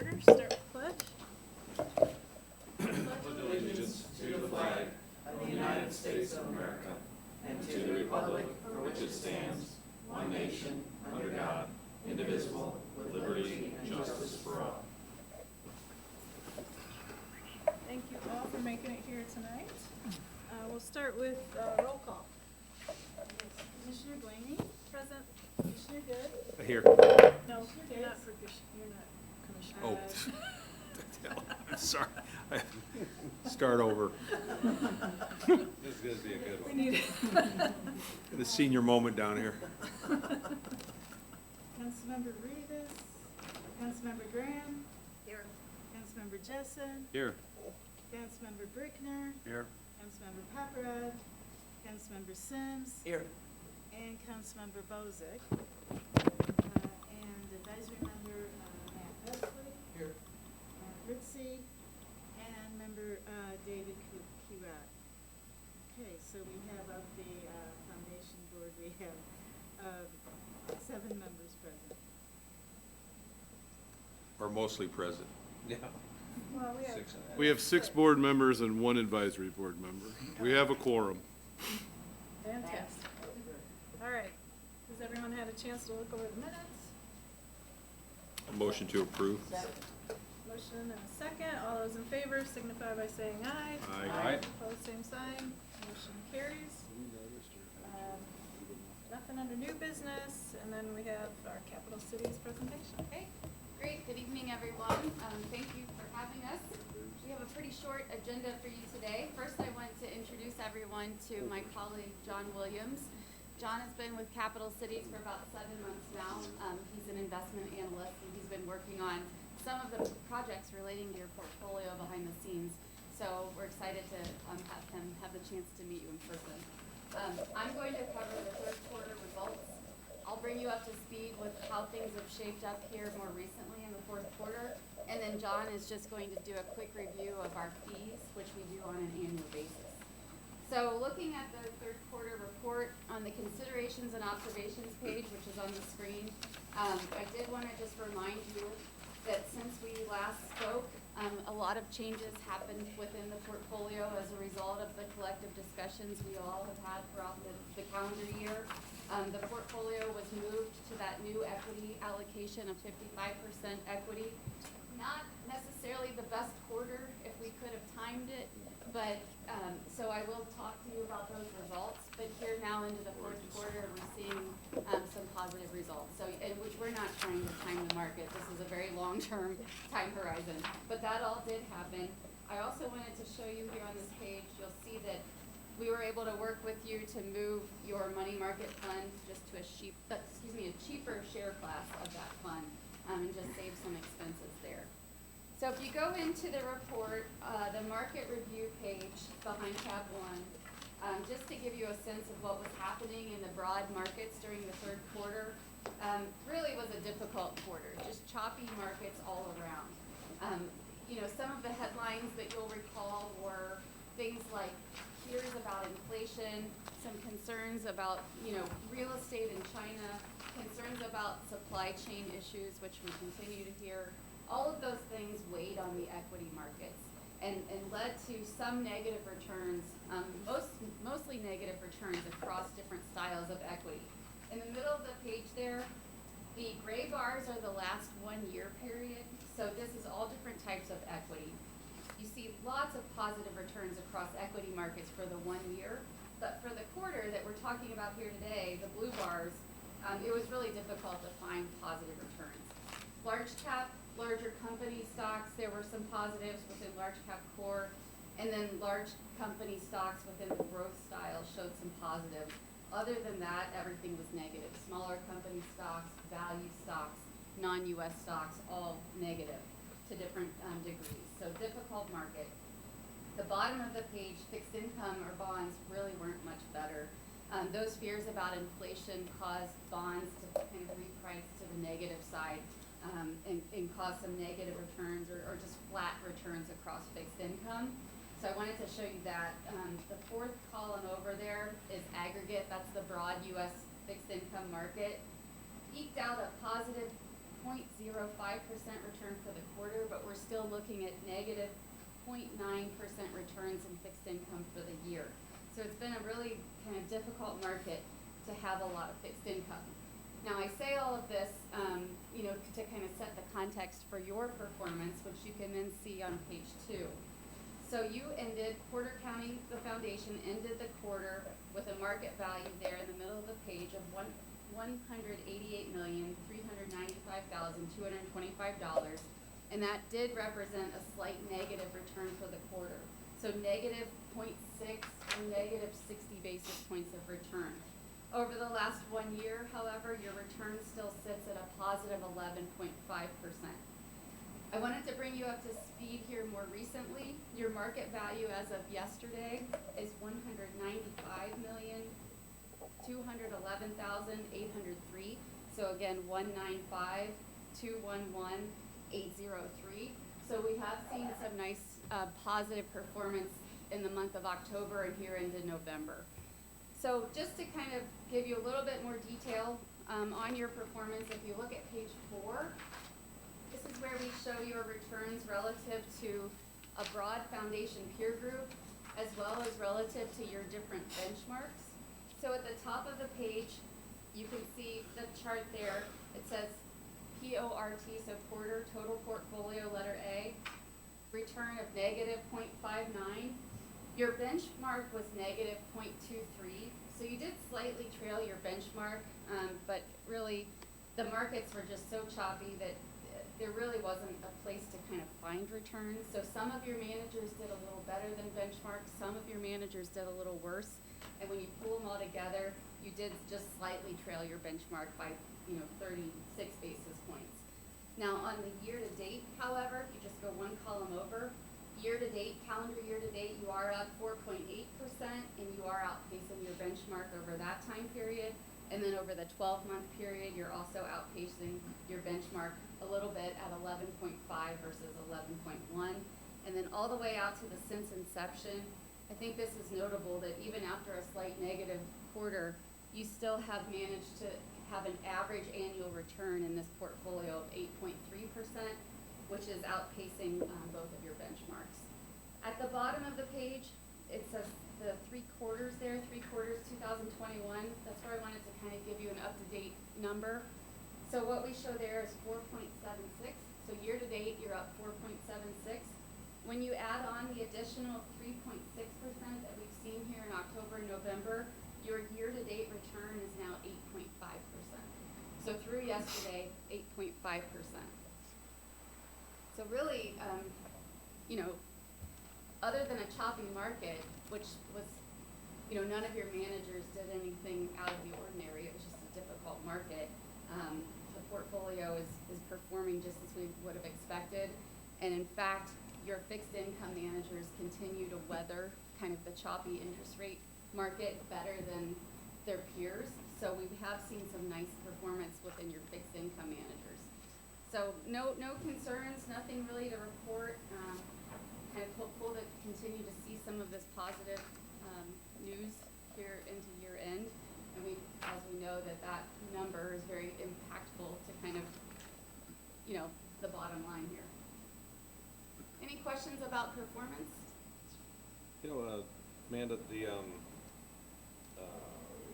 order. Start with pledge. Pledge allegiance to the flag of the United States of America and to the republic for which it stands, one nation, under God, indivisible, with liberty and justice for all. Thank you all for making it here tonight. We'll start with roll call. Commissioner Blaney, present. Commissioner Good. Here. No, you're not Commissioner. Oh, I'm sorry. Start over. This is going to be a good We one. need The senior moment down here. Councilmember Rivas, Councilmember Graham. Here. Councilmember Jessen, Here. Councilmember Brickner, Here. Councilmember Paparad, Councilmember Sims. Here. And Councilmember Bozick. And advisory member Matt Besley. Here. Ritzy, and member David Kirat. Okay, so we have of the foundation board, we have 7 members present. Or mostly present. Yeah. Well, we have. 6 and a half. We have 6 board members and 1 advisory board member. We have a quorum. Fantastic. All right, has everyone had a chance to look over the minutes? A motion to approve. Motion and a second. All those in favor signify by saying aye. Aye. Opposed, same sign. Motion carries. Nothing under new business, and then we have our capital cities presentation. Okay, great. Good evening, everyone. Thank you for having us. We have a pretty short agenda for you today. First, I want to introduce everyone to my colleague, John Williams. John has been with Capital Cities for about 7 months now. He's an investment analyst, and he's been working on some of the projects relating to your portfolio behind the scenes. So we're excited to have him have the chance to meet you in person. I'm going to cover the third quarter results. I'll bring you up to speed with how things have shaped up here more recently in the fourth quarter. And then John is just going to do a quick review of our fees, which we do on an annual basis. So looking at the third quarter report on the considerations and observations page, which is on the screen, I did want to just remind you that since we last spoke, a lot of changes happened within the portfolio as a result of the collective discussions we all have had throughout the calendar year. The portfolio was moved to that new equity allocation of 55% equity. Not necessarily the best quarter if we could have timed it, but so I will talk to you about those results. But here now into the fourth quarter, we're seeing some positive results. So, and which we're not trying to time the market. This is a very long-term time horizon. But that all did happen. I also wanted to show you here on this page. You'll see that we were able to work with you to move your money market fund just to a cheaper share class of that fund, and just save some expenses there. So if you go into the report, the market review page behind tab 1, just to give you a sense of what was happening in the broad markets during the third quarter, really was a difficult quarter, just choppy markets all around. Some of the headlines that you'll recall were things like fears about inflation, some concerns about, real estate in China, concerns about supply chain issues, which we continue to hear. All of those things weighed on the equity markets and led to some negative returns, mostly negative returns across different styles of equity. In the middle of the page there, the gray bars are the last 1 year period. So this is all different types of equity. You see lots of positive returns across equity markets for the 1 year. But for the quarter that we're talking about here today, the blue bars, it was really difficult to find positive returns. Large cap, larger company stocks, there were some positives within large cap core, and then large company stocks within the growth style showed some positives. Other than that, everything was negative. Smaller company stocks, value stocks, non-US stocks, all negative to different degrees. So difficult market. The bottom of the page, fixed income or bonds really weren't much better. Those fears about inflation caused bonds to kind of reprice to the negative side and cause some negative returns or just flat returns across fixed income. So I wanted to show you that. The fourth column over there is aggregate. That's the broad U.S. fixed income market. Eked out a positive 0.05% return for the quarter, but we're still looking at negative 0.9% returns in fixed income for the year. So it's been a really kind of difficult market to have a lot of fixed income. Now, I say all of this, to kind of set the context for your performance, which you can then see on page 2. So you Porter County, the foundation, ended the quarter with a market value there in the middle of the page of $188,395,225, and that did represent a slight negative return for the quarter. So negative 0.6 or negative 60 basis points of return. Over the last 1 year, however, your return still sits at a positive 11.5%. I wanted to bring you up to speed here more recently. Your market value as of yesterday is $195,211,803. So again, 195,211,803. So we have seen some nice positive performance in the month of October and here into November. So just to kind of give you a little bit more detail on your performance, if you look at page 4, this is where we show your returns relative to a broad foundation peer group, as well as relative to your different benchmarks. So at the top of the page, you can see the chart there. It says PORT, so Porter Total Portfolio, letter A, return of negative 0.59. Your benchmark was negative 0.23, so you did slightly trail your benchmark, but really the markets were just so choppy that there really wasn't a place to kind of find returns. So some of your managers did a little better than benchmark, some of your managers did a little worse, and when you pull them all together, you did just slightly trail your benchmark by 36 basis points. Now on the year to date, however, if you just go one column over, year to date, calendar year to date, you are up 4.8%, and you are outpacing your benchmark over that time period. And then over the 12-month period, you're also outpacing your benchmark a little bit at 11.5 versus 11.1. And then all the way out to the since inception, I think this is notable that even after a slight negative quarter, you still have managed to have an average annual return in this portfolio of 8.3%, which is outpacing both of your benchmarks. At the bottom of the page, it says the 3 quarters there, 3 quarters 2021. That's where I wanted to kind of give you an up-to-date number. So what we show there is 4.76. So year to date, you're up 4.76. When you add on the additional 3.6% that we've seen here in October and November, your year-to-date return is now 8.5%. So through yesterday, 8.5%. So really, other than a choppy market, which was, none of your managers did anything out of the ordinary, it was just a difficult market, the portfolio is performing just as we would have expected. And in fact, your fixed income managers continue to weather kind of the choppy interest rate market better than their peers. So we have seen some nice performance within your fixed income managers. So no concerns, nothing really to report. Kind of hopeful to continue to see some of this positive news here into year end. And as we know that number is very impactful to kind of, the bottom line here. Any questions about performance? Amanda,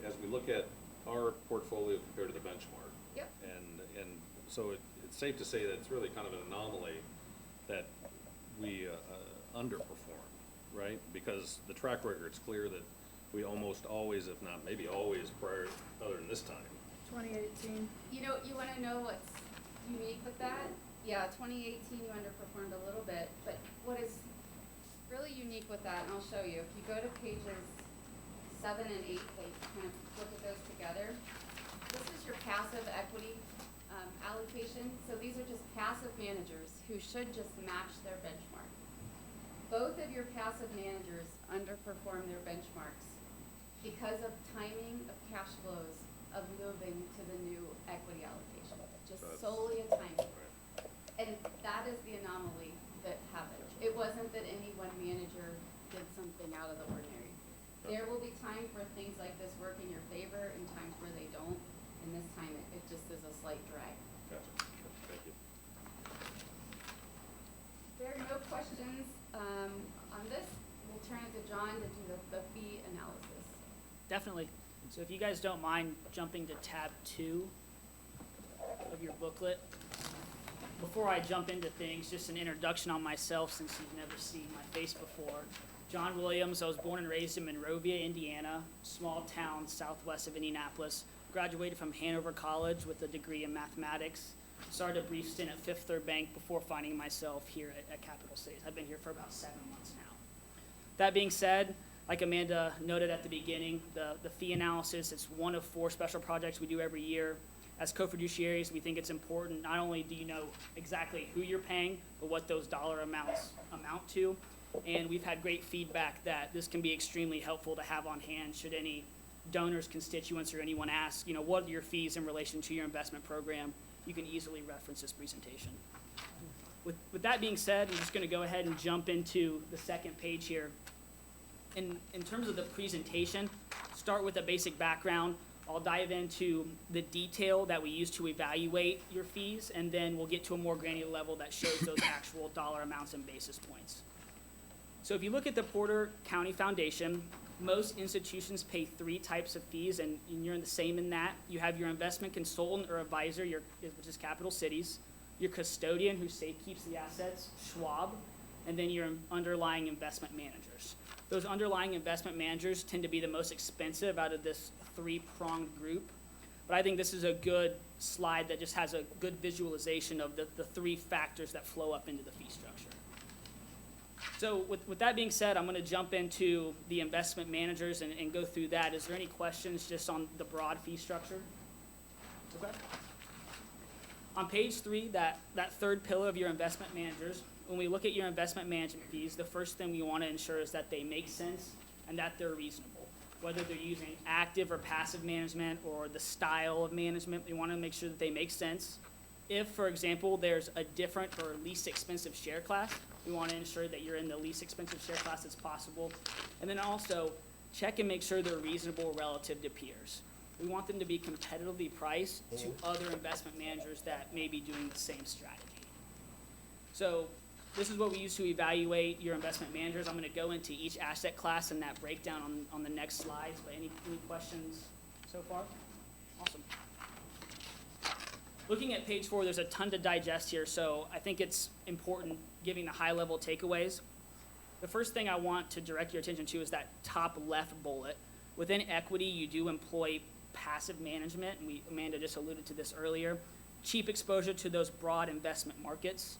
as we look at our portfolio compared to the benchmark. Yep. And so it's safe to say that it's really kind of an anomaly that we underperform, right? Because the track record's clear that we almost always, if not maybe always prior, other than this time. 2018. You want to know what's unique with that? Yeah, 2018 you underperformed a little bit, but what is really unique with that, and I'll show you, if you go to pages 7 and 8, they kind of look at those together. This is your passive equity allocation. So these are just passive managers who should just match their benchmark. Both of your passive managers underperform their benchmarks because of timing of cash flows of moving to the new equity allocation, just solely a timing. And that is the anomaly that happened. It wasn't that any one manager did something out of the ordinary. There will be times where things like this work in your favor and times where they don't, and this time it just is a slight drag. Gotcha. John to do the fee analysis. Definitely. So if you guys don't mind jumping to tab 2 of your booklet. Before I jump into things, just an introduction on myself since you've never seen my face before. John Williams, I was born and raised in Monrovia, Indiana, small town southwest of Indianapolis. Graduated from Hanover College with a degree in mathematics. Started a brief stint at Fifth Third Bank before finding myself here at Capital Cities. I've been here for about 7 months now. That being said, like Amanda noted at the beginning, the fee analysis, it's one of 4 special projects we do every year. As co-fiduciaries, we think it's important, not only do you know exactly who you're paying, but what those dollar amounts amount to. And we've had great feedback that this can be extremely helpful to have on hand should any donors, constituents, or anyone ask, what are your fees in relation to your investment program? You can easily reference this presentation. With that being said, I'm just going to go ahead and jump into the second page here. In terms of the presentation, start with a basic background. I'll dive into the detail that we use to evaluate your fees, and then we'll get to a more granular level that shows those actual dollar amounts and basis points. So if you look at the Porter County Foundation, most institutions pay 3 types of fees, and you're the same in that. You have your investment consultant or advisor, which is Capital Cities, your custodian who keeps the assets, Schwab, and then your underlying investment managers. Those underlying investment managers tend to be the most expensive out of this 3-pronged group. But I think this is a good slide that just has a good visualization of the 3 factors that flow up into the fee structure. So with that being said, I'm going to jump into the investment managers and go through that. Is there any questions just on the broad fee structure? Okay. On page 3, that third pillar of your investment managers, when we look at your investment management fees, the first thing we want to ensure is that they make sense and that they're reasonable. Whether they're using active or passive management or the style of management, we want to make sure that they make sense. If, for example, there's a different or least expensive share class, we want to ensure that you're in the least expensive share class that's possible. And then also, check and make sure they're reasonable relative to peers. We want them to be competitively priced to other investment managers that may be doing the same strategy. So this is what we use to evaluate your investment managers. I'm going to go into each asset class and that breakdown on the next slides. But any questions so far? Awesome. Looking at page 4, there's a ton to digest here, so I think it's important giving the high-level takeaways. The first thing I want to direct your attention to is that top left bullet. Within equity, you do employ passive management, and Amanda just alluded to this earlier. Cheap exposure to those broad investment markets.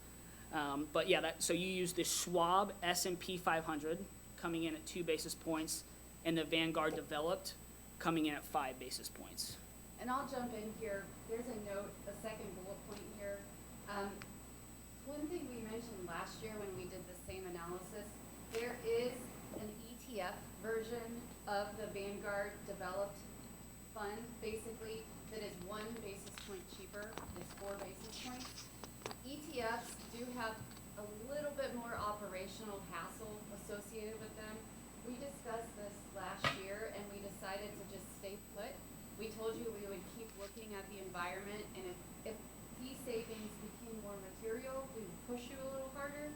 But yeah, so you use the Schwab S&P 500 coming in at 2 basis points, and the Vanguard Developed coming in at 5 basis points. And I'll jump in here. There's a note, a second bullet point here. One thing we mentioned last year when we did the same analysis, there is an ETF version of the Vanguard Developed Fund, basically, that is 1 basis point cheaper. It's 4 basis points. ETFs do have a little bit more operational hassle associated with them. We discussed this last year and we decided to just stay put. We told you we would keep looking at the environment, and if fee savings became more material, we would push you a little harder.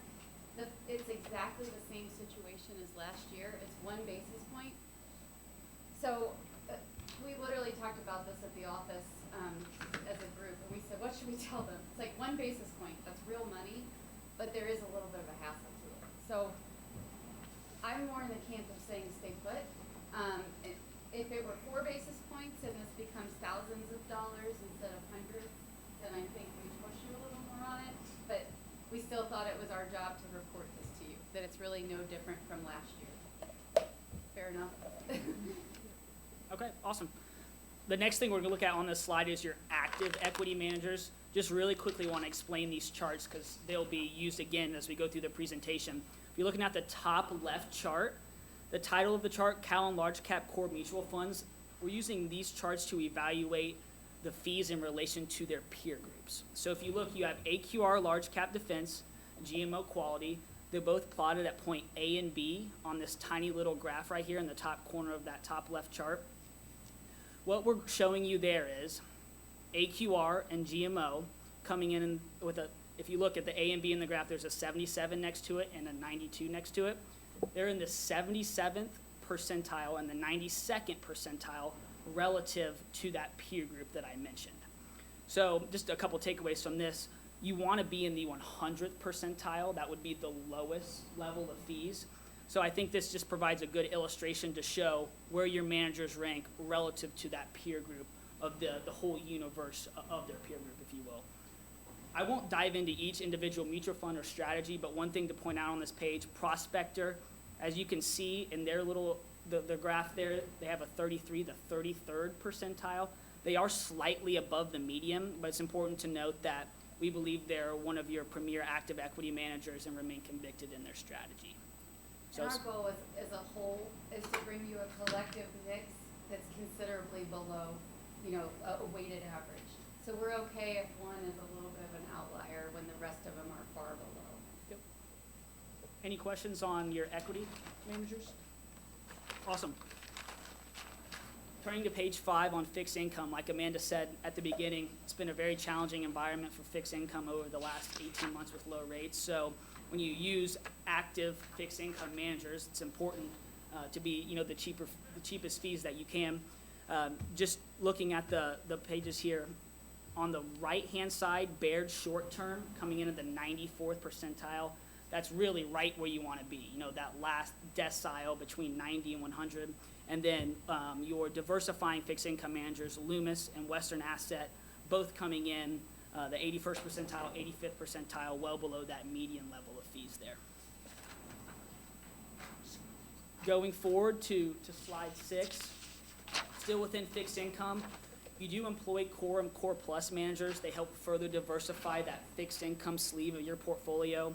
It's exactly the same situation as last year. It's 1 basis point. So we literally talked about this at the office as a group, and we said, what should we tell them? It's like 1 basis point. That's real money, but there is a little bit of a hassle to it. So I'm more in the camp of saying stay put. If it were 4 basis points and this becomes thousands of dollars instead of hundreds, then I think we push you a little more on it. But we still thought it was our job to report this to you, that it's really no different from last year. Fair enough? Okay, awesome. The next thing we're going to look at on this slide is your active equity managers. Just really quickly want to explain these charts because they'll be used again as we go through the presentation. If you're looking at the top left chart, the title of the chart, Cal and Large Cap Core Mutual Funds, we're using these charts to evaluate the fees in relation to their peer groups. So if you look, you have AQR Large Cap Defense, GMO Quality. They're both plotted at point A and B on this tiny little graph right here in the top corner of that top left chart. What we're showing you there is AQR and GMO coming in with if you look at the A and B in the graph, there's a 77 next to it and a 92 next to it. they're in the 77th percentile and the 92nd percentile relative to that peer group that I mentioned. So just a couple takeaways from this. You want to be in the 100th percentile. That would be the lowest level of fees. So I think this just provides a good illustration to show where your managers rank relative to that peer group of the whole universe of their peer group, if you will. I won't dive into each individual mutual fund or strategy, but one thing to point out on this page, Prospector, as you can see in their the graph there, they have a 33, the 33rd percentile. They are slightly above the median, but it's important to note that we believe they're one of your premier active equity managers and remain convicted in their strategy. So And our goal as a whole is to bring you a collective mix that's considerably below, a weighted average. So we're okay if one is a little bit of an outlier when the rest of them are far below. Yep. Any questions on your equity managers? Awesome. Turning to page 5 on fixed income, like Amanda said at the beginning, it's been a very challenging environment for fixed income over the last 18 months with low rates. So when you use active fixed income managers, it's important to be, the cheapest fees that you can. Just looking at the pages here, on the right-hand side, Baird short term coming in at the 94th percentile. That's really right where you want to be, that last decile between 90 and 100. And then your diversifying fixed income managers, Loomis and Western Asset, both coming in the 81st percentile, 85th percentile, well below that median level of fees there. Going forward to slide 6, still within fixed income, you do employ core and core plus managers. They help further diversify that fixed income sleeve of your portfolio.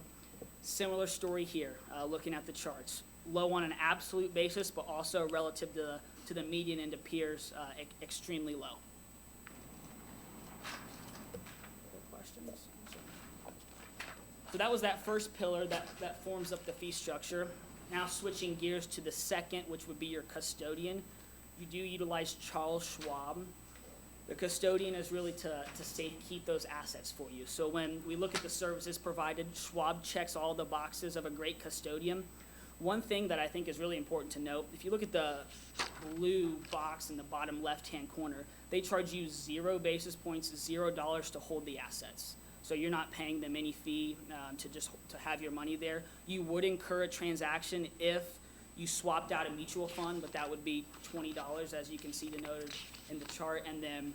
Similar story here, looking at the charts. Low on an absolute basis, but also relative to the median and to peers, extremely low. Questions? So that was that first pillar that forms up the fee structure. Now switching gears to the second, which would be your custodian. You do utilize Charles Schwab. The custodian is really to keep those assets for you. So when we look at the services provided, Schwab checks all the boxes of a great custodian. One thing that I think is really important to note, if you look at the blue box in the bottom left-hand corner, they charge you 0 basis points, $0 to hold the assets. So you're not paying them any fee to have your money there. You would incur a transaction if you swapped out a mutual fund, but that would be $20, as you can see denoted in the chart. And then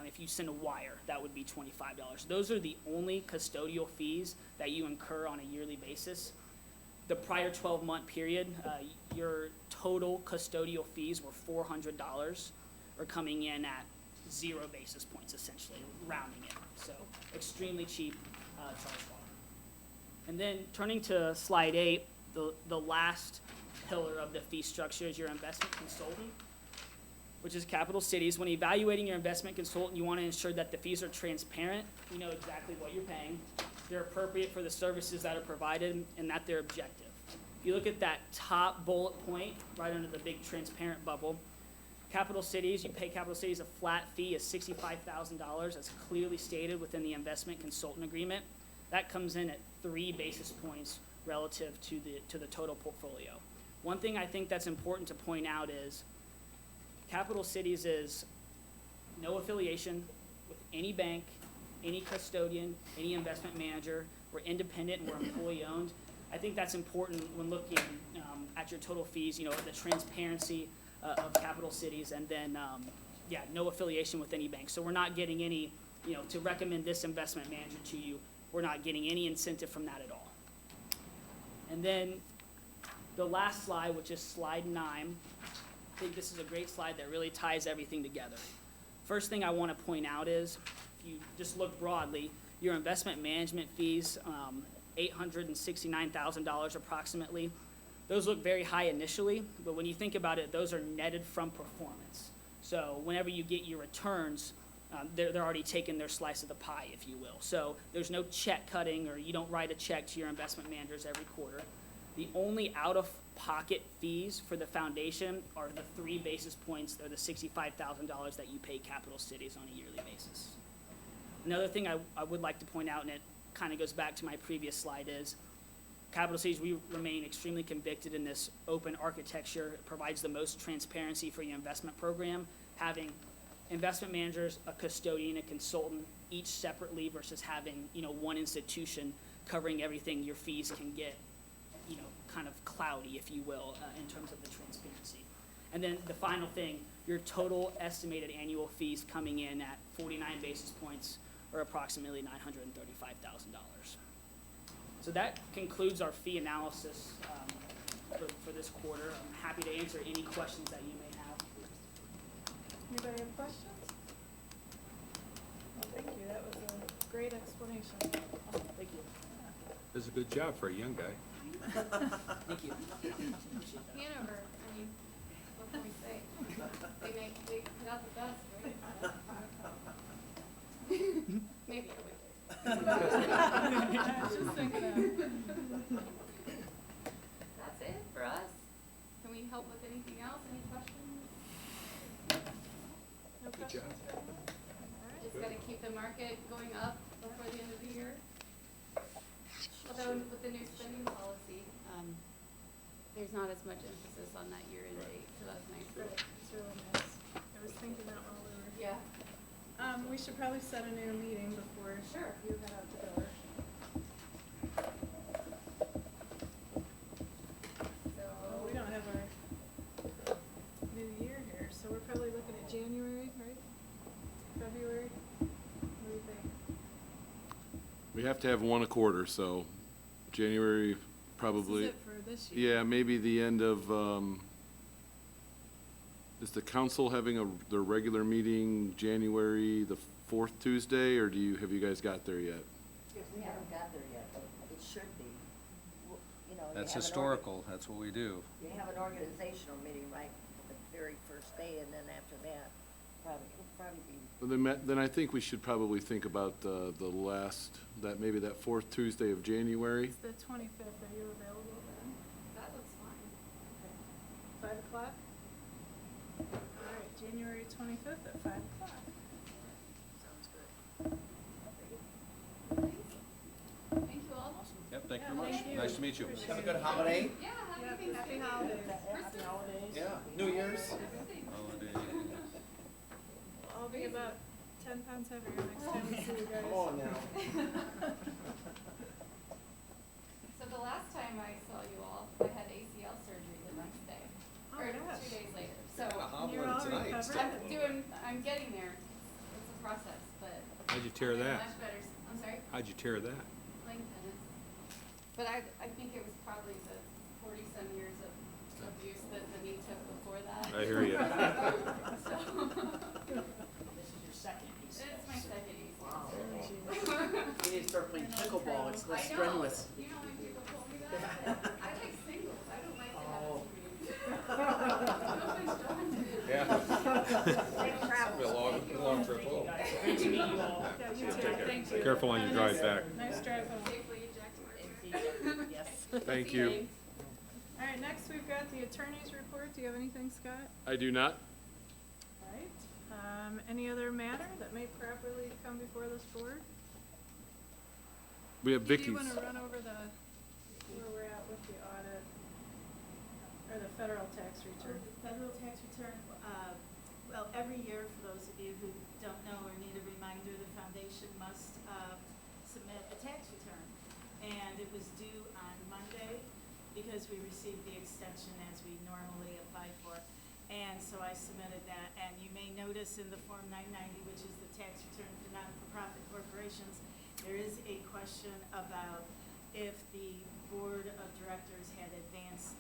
if you send a wire, that would be $25. Those are the only custodial fees that you incur on a yearly basis. The prior 12-month period, your total custodial fees were $400, or coming in at 0 basis points, essentially, rounding it. So extremely cheap, Charles Schwab. And then turning to slide 8, the last pillar of the fee structure is your investment consultant, which is Capital Cities. When evaluating your investment consultant, you want to ensure that the fees are transparent, you know exactly what you're paying, they're appropriate for the services that are provided, and that they're objective. If you look at that top bullet point right under the big transparent bubble, Capital Cities, you pay Capital Cities a flat fee of $65,000, as clearly stated within the investment consultant agreement. That comes in at 3 basis points relative to the total portfolio. One thing I think that's important to point out is Capital Cities is no affiliation with any bank, any custodian, any investment manager. We're independent and we're employee-owned. I think that's important when looking at your total fees, the transparency of Capital Cities, and then, no affiliation with any bank. So we're not getting any, to recommend this investment manager to you, we're not getting any incentive from that at all. And then the last slide, which is slide 9, I think this is a great slide that really ties everything together. First thing I want to point out is, if you just look broadly, your investment management fees, $869,000 approximately. Those look very high initially, but when you think about it, those are netted from performance. So whenever you get your returns, they're already taking their slice of the pie, if you will. So there's no check cutting, or you don't write a check to your investment managers every quarter. The only out-of-pocket fees for the foundation are the 3 basis points, or the $65,000 that you pay Capital Cities on a yearly basis. Another thing I would like to point out, and it kind of goes back to my previous slide, is Capital Cities, we remain extremely convicted in this open architecture. It provides the most transparency for your investment program, having investment managers, a custodian, a consultant, each separately versus having, one institution covering everything. Your fees can get, kind of cloudy, if you will, in terms of the transparency. And then the final thing, your total estimated annual fees coming in at 49 basis points, or approximately $935,000. So that concludes our fee analysis for this quarter. I'm happy to answer any questions that you may have. Anybody have questions? Well, thank you, that was a great explanation. Thank you. Does a good job for a young guy. Thank you. Hanover, I mean, what can we say? They put out the best, right? Maybe I would. I was just thinking that. That's it for us. Can we help with anything else? Any questions? No Good questions job. for me? All right. Just gotta keep the market going up before the end of the year. Although with the new spending policy, there's not as much emphasis on that year-end date, so that's nice. Right, it's really nice. I was thinking that while we were. Yeah, We should probably set a new meeting before Sure. you head out the door. so. Well, we don't have our new year here, so we're probably looking at January, right? February? What do you think? We have to have one a quarter, so January probably. This is it for this year. Yeah, maybe the end of, is the council having their regular meeting January the 4th Tuesday, or have you guys got there yet? We haven't got there yet, but it should be. You know, you That's have an historical, that's what we do. You have an organizational meeting, right, the very first day, and then after that, it'll probably be, Well, then I think we should probably think about maybe that 4th Tuesday of January. It's the 25th, are you available then? That looks fine. 5 o'clock? All right, January 25th at 5 o'clock. Sounds good. Thank you all. Yep, thank you Yeah, very much. thank you. Nice to meet you. Appreciate Have a it. good holiday. Yeah, Yeah, happy happy Thanksgiving. holidays. happy holidays. Yeah, New Year's. Holiday. I'll be about 10 pounds heavier next time we see you guys. Come on now. So the last time I saw you all, I had ACL surgery the next day, Oh, or gosh. 2 days later. So Kinda hobbling You're all tonight. recovered? I'm getting there. It's a process, but. How'd you tear I'm getting that? Much better. I'm sorry, How'd you tear that? playing tennis. But I think it was probably the 40-some years of abuse that the knee took before that. I hear you. So, This is your second piece. it's my second ACL Oh, surgery. geez. You need to start playing pickleball, it's less I know. strenuous. You know when people told me that? I like singles. I don't like to have Oh. teammates. Yeah. Safe travels. Be a long trip Thank you, home. guys. Great to meet you all. Yeah, you too, thank you. Careful on your Have a drive nice- back. Nice drive home. Safely eject Yes. Thank you. All right, next we've got the attorney's report. Do you have anything, Scott? I do not. All right. Any other matter that may properly come before this board? We have Do you Vicky's. want to run over where we're at with the audit, or the federal tax return? Federal tax return, well, every year, for those of you who don't know or need a reminder, the foundation must submit a tax return. And it was due on Monday because we received the extension as we normally apply for. And so I submitted that, and you may notice in the Form 990, which is the tax return for non-for-profit corporations, there is a question about if the board of directors had advanced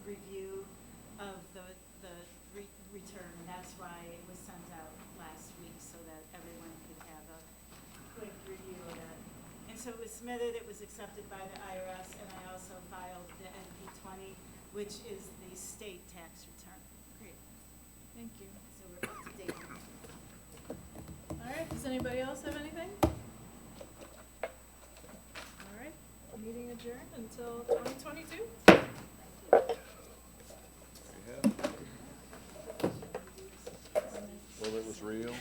review of the return. And that's why it was sent out last week, so that everyone could have a quick review of that. And so it was submitted, it was accepted by the IRS, and I also filed the NP-20, which is the state tax return. Great, thank you. So we're up to date. All right, does anybody else have anything? All right, meeting adjourned until 2022. Well, it was real.